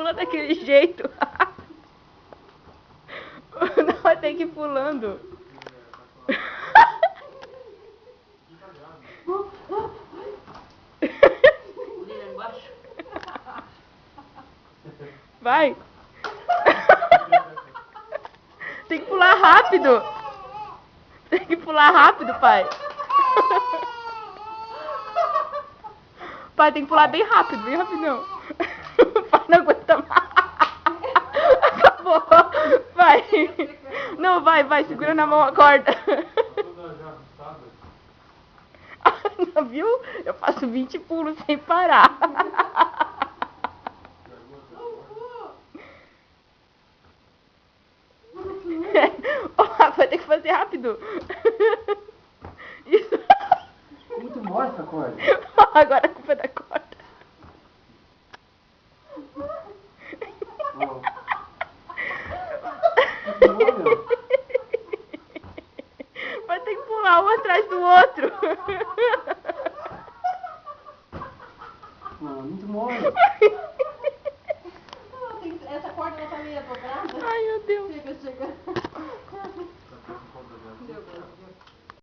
pula daquele jeito. Não, vai ter que ir pulando. Vai. Tem que pular rápido. Tem que pular rápido, pai. Pai, tem que pular bem rápido, bem rapidão. Pai, não aguenta mais. Acabou. Vai. Não, vai, segura na mão a corda. Não, viu? Eu faço 20 pulos sem parar. Vai ter que fazer rápido. Isso. Muito mole essa corda. Agora a culpa é da corda. Vai ter que pular um atrás do outro. Muito mole. Essa corda ela tá meio dobrada. Ai, meu Deus. Chega.